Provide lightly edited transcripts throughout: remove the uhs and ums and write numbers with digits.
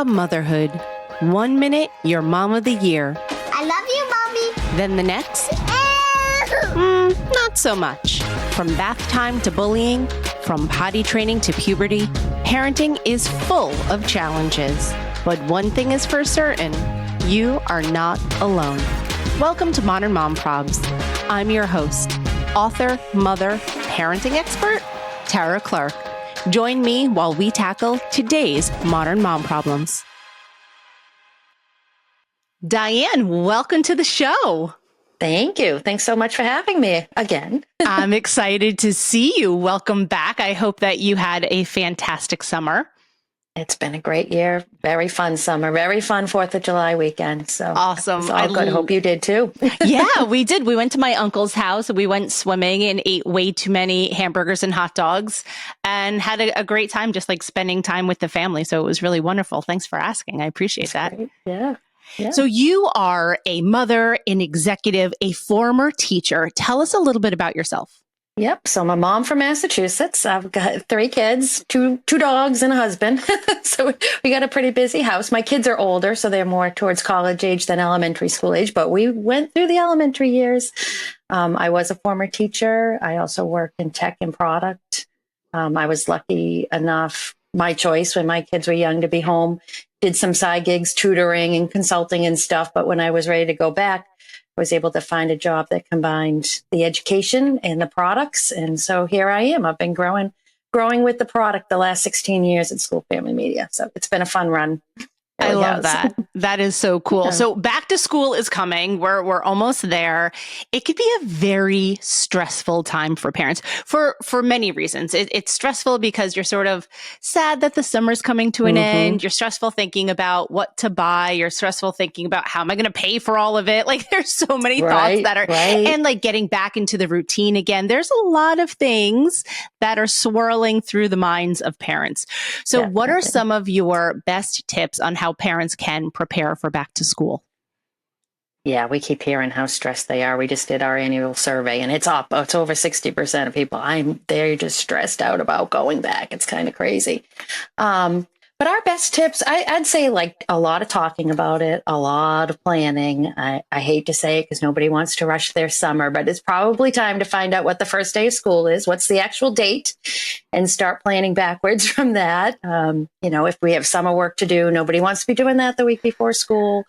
about motherhood. 1 minute, you're mom of the year. I love you, Mommy. Then the next, not so much. From bath time to bullying, from potty training to puberty, parenting is full of challenges. But one thing is for certain, you are not alone. Welcome to Modern Mom Probs. I'm your host, author, mother, parenting expert, Tara Clark. Join me while we tackle today's modern mom problems. Dyanne, welcome to the show. Thank you. Thanks so much for having me again. I'm excited to see you. Welcome back. I hope that you had a fantastic summer. It's been a great year. Very fun summer. Very fun 4th of July weekend. So awesome. It's all good. Hope you did too. Yeah, we did. We went to my uncle's house. We went swimming and ate way too many hamburgers and hot dogs and had a great time just like spending time with the family. So it was really wonderful. Thanks for asking. I appreciate that. Great. Yeah. Yeah. So you are a mother, an executive, a former teacher. Tell us a little bit about yourself. Yep. So I'm a mom from Massachusetts. I've got 3 kids, two dogs and a husband. So we got a pretty busy house. My kids are older, so they're more towards college age than elementary school age, but we went through the elementary years. I was a former teacher. I also worked in tech and product. I was lucky enough, my choice when my kids were young, to be home, did some side gigs, tutoring and consulting and stuff. But when I was ready to go back, I was able to find a job that combined the education and the products. And so here I am. I've been growing with the product the last 16 years at School Family Media. So it's been a fun run. I love that. That is so cool. Yeah. So back to school is coming. We're almost there. It could be a very stressful time for parents for many reasons. It's stressful because you're sort of sad that the summer's coming to an end. You're stressful thinking about what to buy. You're stressful thinking about how am I going to pay for all of it? Like there's so many thoughts that are, and like getting back into the routine again. There's a lot of things that are swirling through the minds of parents. So what are some of your best tips on how parents can prepare for back to school? Yeah, we keep hearing how stressed they are. We just did our annual survey and it's up. It's over 60% of people. They're just stressed out about going back. It's kind of crazy. But our best tips, I'd say like a lot of talking about it, a lot of planning. I hate to say it because nobody wants to rush their summer, but it's probably time to find out what the first day of school is, what's the actual date, and start planning backwards from that. If we have summer work to do, nobody wants to be doing that the week before school.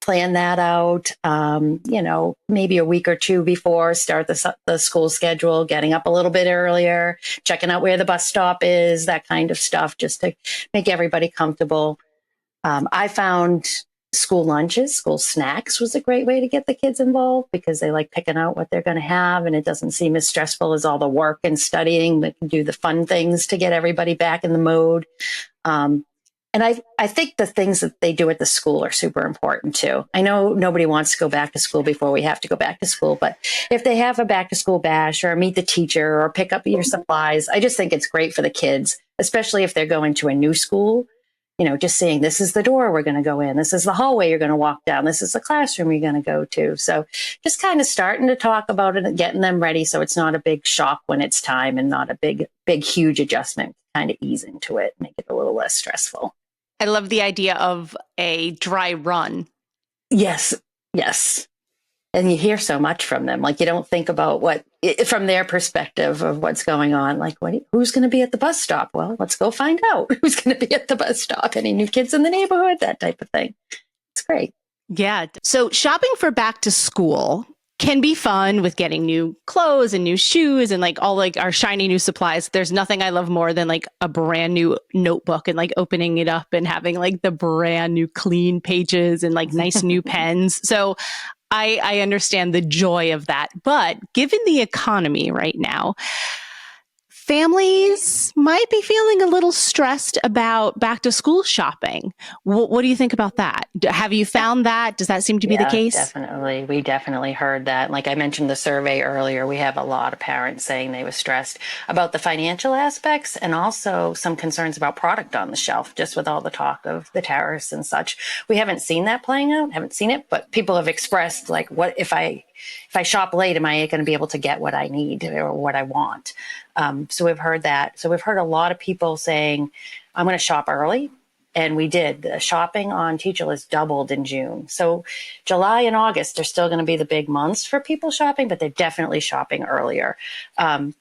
Plan that out, maybe a week or two before, start the school schedule, getting up a little bit earlier, checking out where the bus stop is, that kind of stuff, just to make everybody comfortable. I found school lunches, school snacks was a great way to get the kids involved because they like picking out what they're going to have and it doesn't seem as stressful as all the work and studying. They can do the fun things to get everybody back in the mode. And I think the things that they do at the school are super important too. I know nobody wants to go back to school before we have to go back to school, but if they have a back to school bash or meet the teacher or pick up your supplies, I just think it's great for the kids, especially if they're going to a new school. Just saying, this is the door we're going to go in. This is the hallway you're going to walk down. This is the classroom you're going to go to. So just kind of starting to talk about it and getting them ready so it's not a big shock when it's time and not a big, huge adjustment. Kind of ease into it, make it a little less stressful. I love the idea of a dry run. Yes. And you hear so much from them. Like you don't think about from their perspective of what's going on. Like, who's going to be at the bus stop? Well, let's go find out who's going to be at the bus stop. Any new kids in the neighborhood? That type of thing. It's great. Yeah. So shopping for back to school can be fun with getting new clothes and new shoes and like all like our shiny new supplies. There's nothing I love more than like a brand new notebook and like opening it up and having like the brand new clean pages and like nice new pens. So I understand the joy of that. But given the economy right now, families might be feeling a little stressed about back to school shopping. What do you think about that? Have you found that? Does that seem to be the case? Definitely. We definitely heard that. Like I mentioned the survey earlier, we have a lot of parents saying they were stressed about the financial aspects and also some concerns about product on the shelf, just with all the talk of the tariffs and such. We haven't seen that playing out, haven't seen it, but people have expressed like, what if I shop late, am I going to be able to get what I need or what I want? So we've heard that. So we've heard a lot of people saying, I'm going to shop early And we did. The shopping on Teacher List doubled in June. So July and August are still going to be the big months for people shopping, but they're definitely shopping earlier.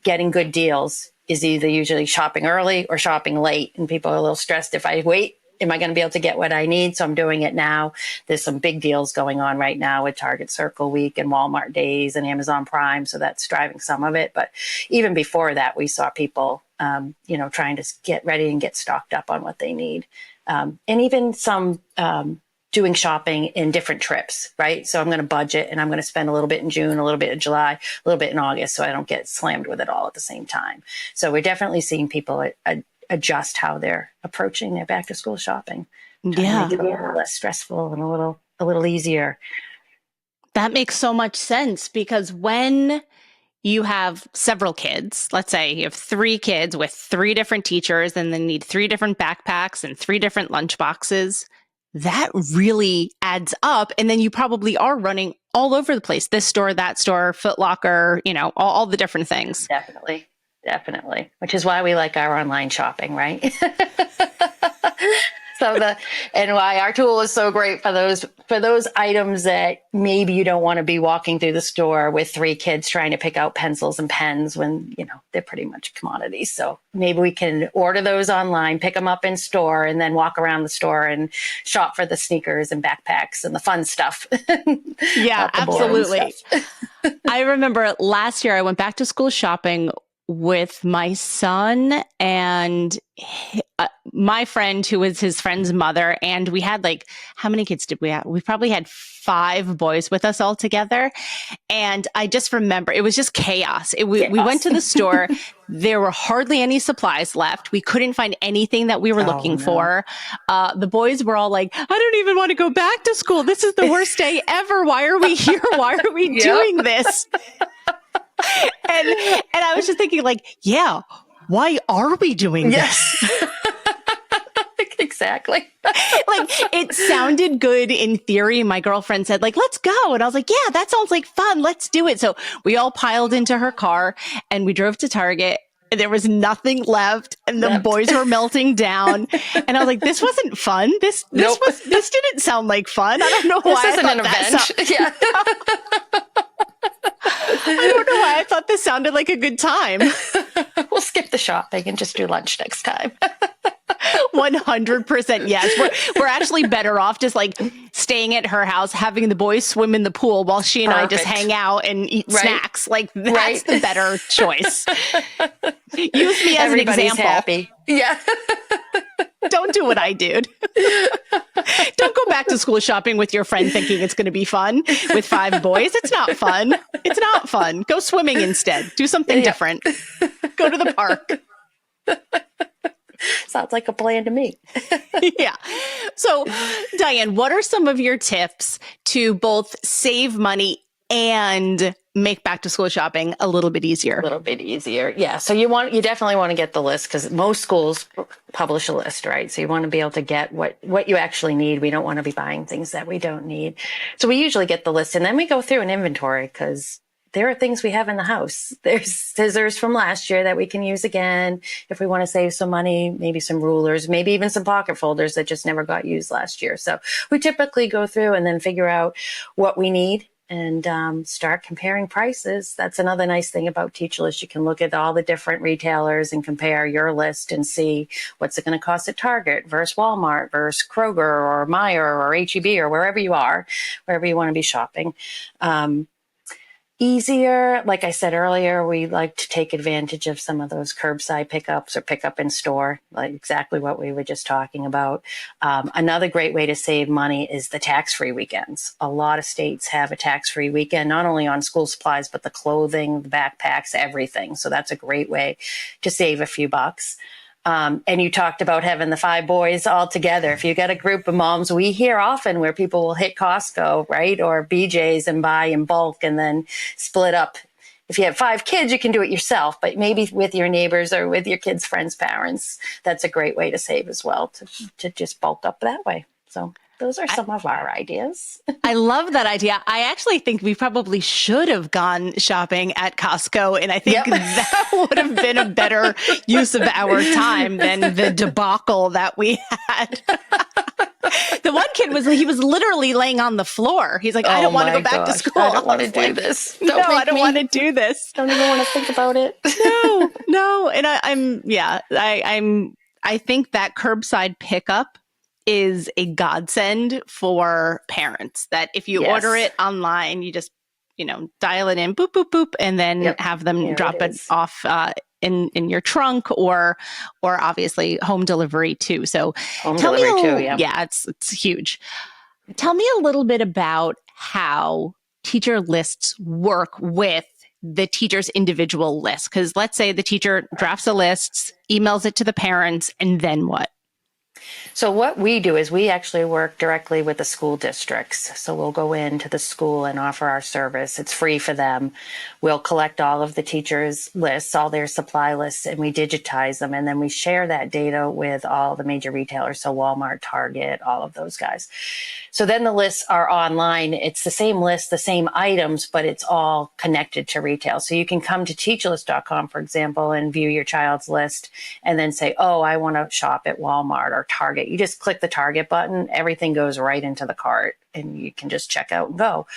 Getting good deals is either usually shopping early or shopping late. And people are a little stressed. If I wait, am I going to be able to get what I need? So I'm doing it now. There's some big deals going on right now with Target Circle Week and Walmart Days and Amazon Prime. So that's driving some of it. But even before that, we saw people, trying to get ready and get stocked up on what they need. And even some doing shopping in different trips, right? So I'm going to budget and I'm going to spend a little bit in June, a little bit in July, a little bit in August, so I don't get slammed with it all at the same time. So we're definitely seeing people adjust how they're approaching their back to school shopping. Yeah. To make it a little less stressful and a little easier. That makes so much sense, because when you have several kids, let's say you have 3 kids with 3 different teachers and then need 3 different backpacks and 3 different lunch boxes, that really adds up. And then you probably are running all over the place, this store, that store, Foot Locker, all the different things. Definitely. Which is why we like our online shopping, right? And why our tool is so great for those items that maybe you don't want to be walking through the store with 3 kids trying to pick out pencils and pens when, they're pretty much commodities. So maybe we can order those online, pick them up in store, and then walk around the store and shop for the sneakers and backpacks and the fun stuff. Yeah, absolutely. I remember last year I went back to school shopping with my son and my friend who was his friend's mother. And we had how many kids did we have? We probably had 5 boys with us all together. And I just remember it was just chaos. We went to the store. There were hardly any supplies left. We couldn't find anything that we were looking for. The boys were all like, I don't even want to go back to school. This is the worst day ever. Why are we here? Why are we doing this? And I was just thinking why are we doing this? Exactly. It sounded good in theory. My girlfriend said, let's go. And I was like, yeah, that sounds like fun. Let's do it. So we all piled into her car and we drove to Target. And there was nothing left, and the boys were melting down. And I was like, "This wasn't fun. This didn't sound like fun. I don't know why. This isn't an event." Yeah. I don't know why I thought this sounded like a good time. We'll skip the shopping and just do lunch next time. 100% yes. We're actually better off just staying at her house, having the boys swim in the pool while she and I just hang out and eat snacks. That's the better choice. Use me as an example. Happy. Yeah. Don't do what I did. Don't go back to school shopping with your friend thinking it's going to be fun with 5 boys. It's not fun. It's not fun. Go swimming instead. Do something different. Go to the park. Sounds like a plan to me. Yeah. So, Dyanne, what are some of your tips to both save money and make back to school shopping a little bit easier? A little bit easier. Yeah. So you definitely want to get the list, because most schools publish a list, right? So you want to be able to get what you actually need. We don't want to be buying things that we don't need. So we usually get the list and then we go through an inventory, because there are things we have in the house. There's scissors from last year that we can use again if we want to save some money, maybe some rulers, maybe even some pocket folders that just never got used last year. So we typically go through and then figure out what we need and start comparing prices. That's another nice thing about Teacher List. You can look at all the different retailers and compare your list and see what's it going to cost at Target versus Walmart versus Kroger or Meijer or H-E-B or wherever you are, wherever you want to be shopping. Easier, like I said earlier, we like to take advantage of some of those curbside pickups or pickup in store, like exactly what we were just talking about. Another great way to save money is the tax-free weekends. A lot of states have a tax-free weekend, not only on school supplies, but the clothing, the backpacks, everything. So that's a great way to save a few bucks. And you talked about having the 5 boys all together. If you got a group of moms, we hear often where people will hit Costco, right? Or BJ's and buy in bulk and then split up. If you have 5 kids, you can do it yourself, but maybe with your neighbors or with your kids' friends' parents, that's a great way to save as well, to just bulk up that way. So those are some of our ideas. I love that idea. I actually think we probably should have gone shopping at Costco. And I think that would have been a better use of our time than the debacle that we had. The one kid he was literally laying on the floor. He's like, I don't want to go back to school. I don't want to do this. I don't want to do this. Don't even want to think about it. No. And I think that curbside pickup is a godsend for parents, that if you order it online, you just, dial it in, boop, boop, boop, and then have them drop it off in your trunk or obviously home delivery too. So tell me it's huge. Tell me a little bit about how teacher lists work with the teacher's individual list. Because let's say the teacher drafts a list, emails it to the parents, and then what? So what we do is we actually work directly with the school districts. So we'll go into the school and offer our service. It's free for them. We'll collect all of the teachers' lists, all their supply lists, and we digitize them. And then we share that data with all the major retailers. So Walmart, Target, all of those guys. So then the lists are online. It's the same list, the same items, but it's all connected to retail. So you can come to teachlist.com, for example, and view your child's list and then say, oh, I want to shop at Walmart or Target. You just click the Target button, everything goes right into the cart and you can just check out and go.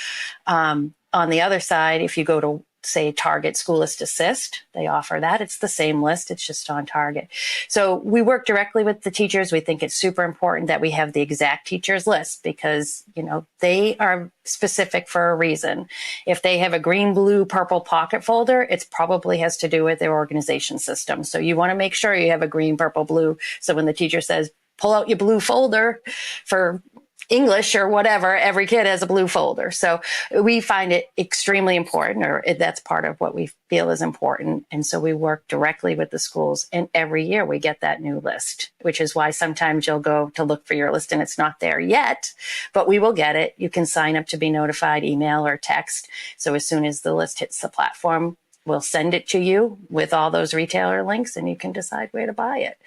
On the other side, if you go to, say, Target School List Assist, they offer that. It's the same list. It's just on Target. So we work directly with the teachers. We think it's super important that we have the exact teacher's list because, they are specific for a reason. If they have a green, blue, purple pocket folder, it probably has to do with their organization system. So you want to make sure you have a green, purple, blue. So when the teacher says, pull out your blue folder for English or whatever, every kid has a blue folder. So we find it extremely important, or that's part of what we feel is important. And so we work directly with the schools. And every year we get that new list, which is why sometimes you'll go to look for your list and it's not there yet, but we will get it. You can sign up to be notified, email or text. So as soon as the list hits the platform, we'll send it to you with all those retailer links and you can decide where to buy it.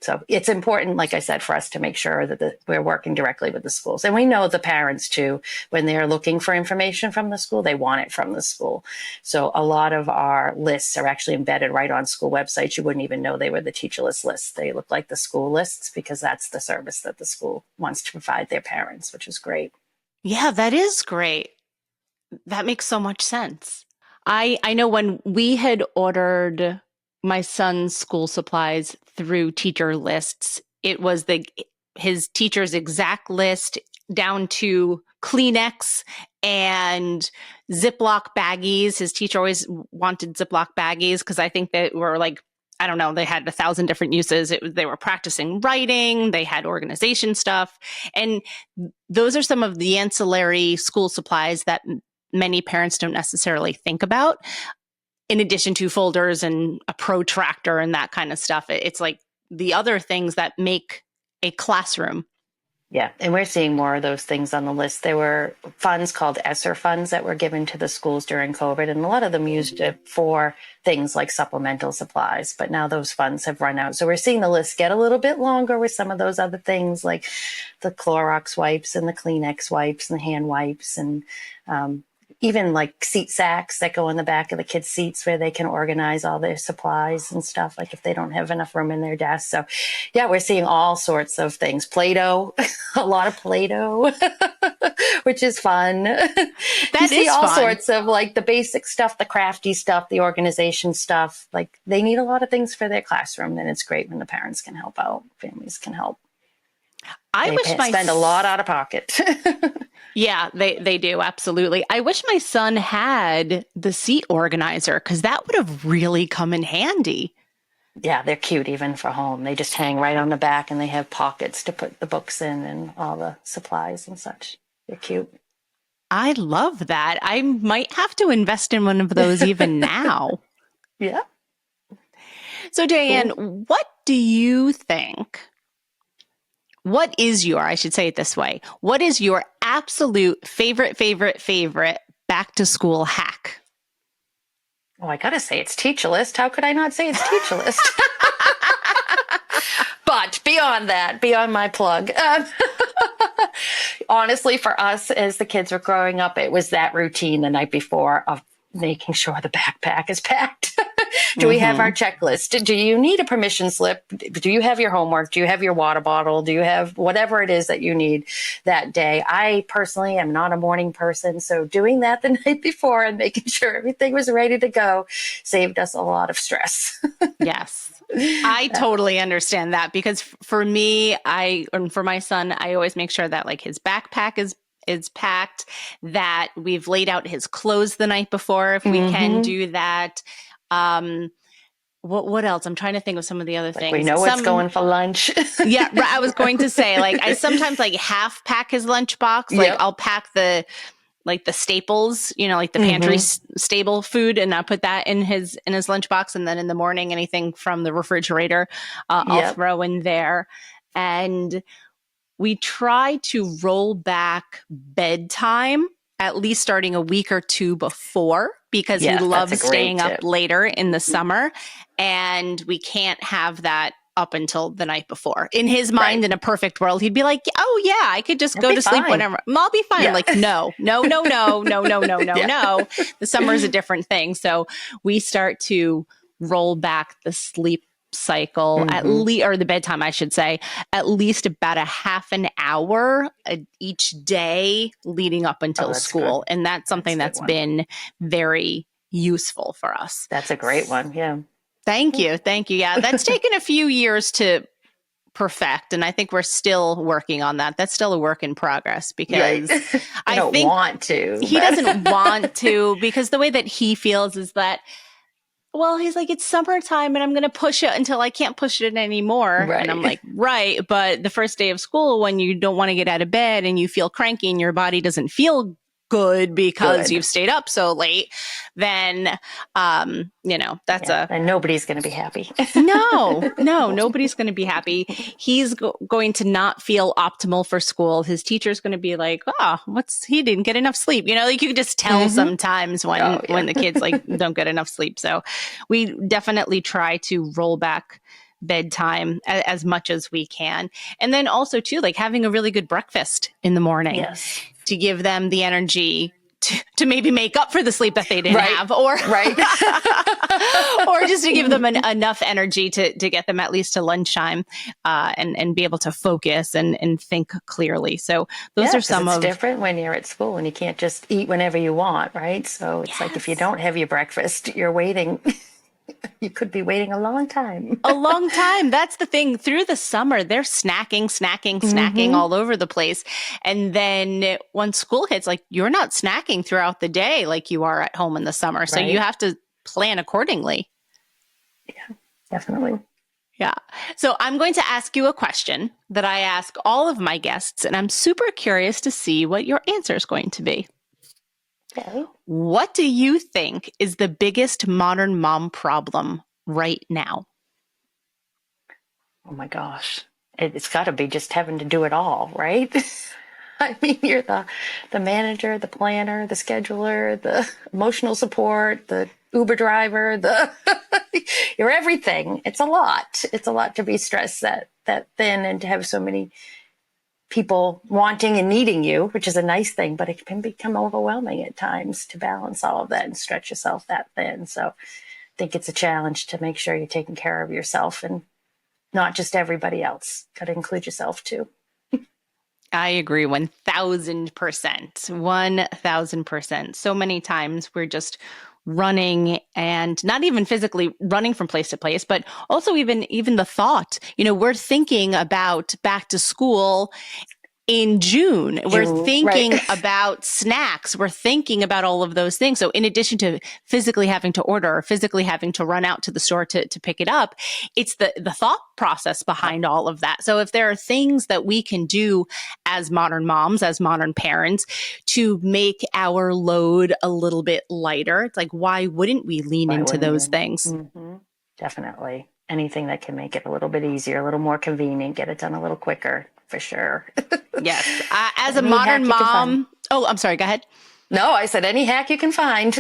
So it's important, like I said, for us to make sure that we're working directly with the schools. And we know the parents, too, when they're looking for information from the school, they want it from the school. So a lot of our lists are actually embedded right on school websites. You wouldn't even know they were the teacher list lists. They look like the school lists because that's the service that the school wants to provide their parents, which is great. Yeah, that is great. That makes so much sense. I know when we had ordered my son's school supplies through teacher lists, it was his teacher's exact list down to Kleenex and Ziploc baggies. His teacher always wanted Ziploc baggies because I think they were I don't know, they had 1,000 different uses. They were practicing writing, they had organization stuff. And those are some of the ancillary school supplies that many parents don't necessarily think about. In addition to folders and a protractor and that kind of stuff, it's like the other things that make a classroom. Yeah, and we're seeing more of those things on the list. There were funds called ESSER funds that were given to the schools during COVID, and a lot of them used it for things like supplemental supplies, but now those funds have run out. So we're seeing the list get a little bit longer with some of those other things like the Clorox wipes and the Kleenex wipes and the hand wipes and even like seat sacks that go in the back of the kids' seats where they can organize all their supplies and stuff, like if they don't have enough room in their desk. So yeah, we're seeing all sorts of things. Play-Doh, a lot of Play-Doh, which is fun. You see all sorts of like the basic stuff, the crafty stuff, the organization stuff. Like they need a lot of things for their classroom, and it's great when the parents can help out, families can help. They spend a lot out of pocket. Yeah, they do. Absolutely. I wish my son had the seat organizer because that would have really come in handy. Yeah, they're cute even for home. They just hang right on the back and they have pockets to put the books in and all the supplies and such. They're cute. I love that. I might have to invest in one of those even now. Yeah. So Dyanne, what do you think? What is I should say it this way, what is your absolute favorite back to school hack? Oh, I got to say it's Teacher List. How could I not say it's Teacher List? But beyond that, beyond my plug, Honestly, for us as the kids were growing up, it was that routine the night before of making sure the backpack is packed. Do we have our checklist? Do you need a permission slip? Do you have your homework? Do you have your water bottle? Do you have whatever it is that you need that day? I personally am not a morning person, so doing that the night before and making sure everything was ready to go saved us a lot of stress. Yes. I totally understand that because for me, and for my son, I always make sure that like his backpack is packed, that we've laid out his clothes the night before if we can do that. What else? I'm trying to think of some of the other things. We know what's going for lunch. Yeah, I was going to say, like, I sometimes like half pack his lunchbox. Like I'll pack the staples, like the pantry stable food, and I put that in his lunchbox. And then in the morning, anything from the refrigerator, I'll throw in there. And we try to roll back bedtime at least starting a week or two before, because he loves staying up later in the summer, and we can't have that up until the night before. In his mind, in a perfect world, he'd be like, oh yeah, I could just go to sleep whenever. I'll be fine. Yeah. Like, no. The summer is a different thing. So we start to roll back the sleep cycle at least, or the bedtime, I should say, at least about a half an hour each day leading up until school. Good. And that's something that's been very useful for us. That's a great one. Yeah. Thank you. Yeah, that's taken a few years to perfect, and I think we're still working on that. That's still a work in progress because I don't want to. He doesn't want to, because the way that he feels is that, well, he's like, it's summertime and I'm going to push it until I can't push it anymore. Right. And I'm like, right. But the first day of school, when you don't want to get out of bed and you feel cranky and your body doesn't feel good because you've stayed up so late, then, that's and nobody's going to be happy. No, nobody's going to be happy. He's going to not feel optimal for school. His teacher's going to be like, he didn't get enough sleep. Like you can just tell sometimes when the kids like don't get enough sleep. So we definitely try to roll back bedtime as much as we can. And then also too, like having a really good breakfast in the morning to give them the energy to maybe make up for the sleep that they didn't have, or or just to give them enough energy to get them at least to lunchtime and be able to focus and think clearly. So those are some it's different when you're at school and you can't just eat whenever you want, right? So it's like if you don't have your breakfast, you're waiting. You could be waiting a long time. A long time. That's the thing. Through the summer, they're snacking all over the place. And then once school hits, like you're not snacking throughout the day like you are at home in the summer. So you have to plan accordingly. Yeah, definitely. Yeah. So I'm going to ask you a question that I ask all of my guests, and I'm super curious to see what your answer is going to be. Okay. What do you think is the biggest modern mom problem right now? Oh my gosh. It's got to be just having to do it all, right? I mean, you're the manager, the planner, the scheduler, the emotional support, the Uber driver, you're everything. It's a lot. It's a lot to be stressed that thin and to have so many people wanting and needing you, which is a nice thing, but it can become overwhelming at times to balance all of that and stretch yourself that thin. So I think it's a challenge to make sure you're taking care of yourself and not just everybody else. Got to include yourself too. I agree 1,000%. 1,000%. So many times we're just running, and not even physically running from place to place, but also even the thought, we're thinking about back to school in June. We're thinking about snacks. We're thinking about all of those things. So in addition to physically having to order or physically having to run out to the store to pick it up, it's the thought process behind all of that. So if there are things that we can do as modern moms, as modern parents, to make our load a little bit lighter, it's like, why wouldn't we lean into those things? Mm-hmm. Definitely. Anything that can make it a little bit easier, a little more convenient, get it done a little quicker. For sure. Yes. As a modern mom. Oh, I'm sorry. Go ahead. No, I said any hack you can find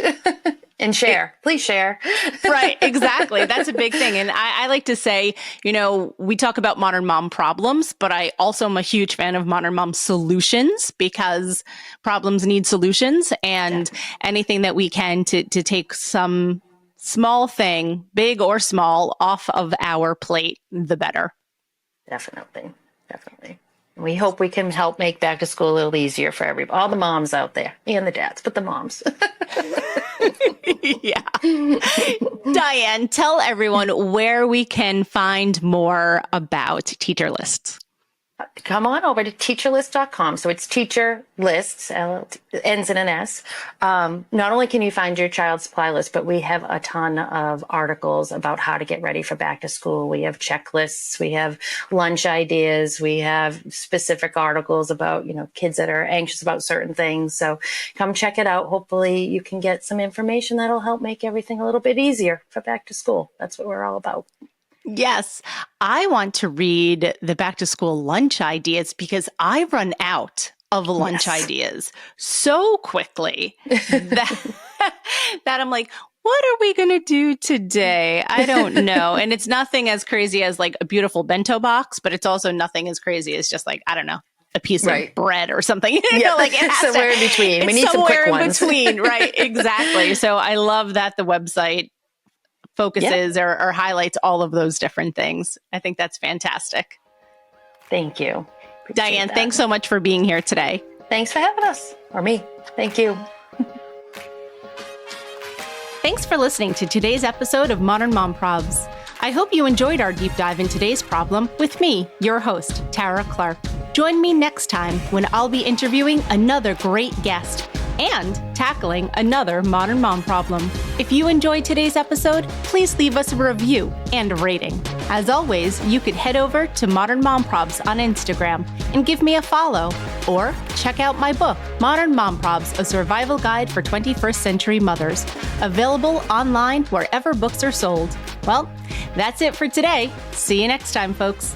and share. Please share. Right, exactly. That's a big thing. And I like to say, we talk about modern mom problems, but I also am a huge fan of modern mom solutions because problems need solutions, and anything that we can to take some small thing, big or small, off of our plate, the better. Definitely. We hope we can help make back to school a little easier for all the moms out there and the dads, but the moms. Yeah. Dyanne, tell everyone where we can find more about teacher lists. Come on over to teacherlist.com. So it's teacher lists, ends in an S. Not only can you find your child's supply list, but we have a ton of articles about how to get ready for back to school. We have checklists, we have lunch ideas, we have specific articles about, kids that are anxious about certain things. So come check it out. Hopefully you can get some information that'll help make everything a little bit easier for back to school. That's what we're all about. Yes, I want to read the back to school lunch ideas because I run out of lunch ideas so quickly that I'm like, what are we going to do today? I don't know. And it's nothing as crazy as like a beautiful bento box, but it's also nothing as crazy as just like, I don't know, a piece of bread or something. Like it's somewhere in between. We need some quick ones. Right, exactly. So I love that the website focuses or highlights all of those different things. I think that's fantastic. Thank you. Dyanne, thanks so much for being here today. Thanks for having us. Or me. Thank you. Thanks for listening to today's episode of Modern Mom Probs. I hope you enjoyed our deep dive in today's problem with me, your host, Tara Clark. Join me next time when I'll be interviewing another great guest and tackling another modern mom problem. If you enjoyed today's episode, please leave us a review and a rating. As always, you could head over to Modern Mom Probs on Instagram and give me a follow, or check out my book, Modern Mom Probs, A Survival Guide for 21st Century Mothers, available online wherever books are sold. Well, that's it for today. See you next time, folks.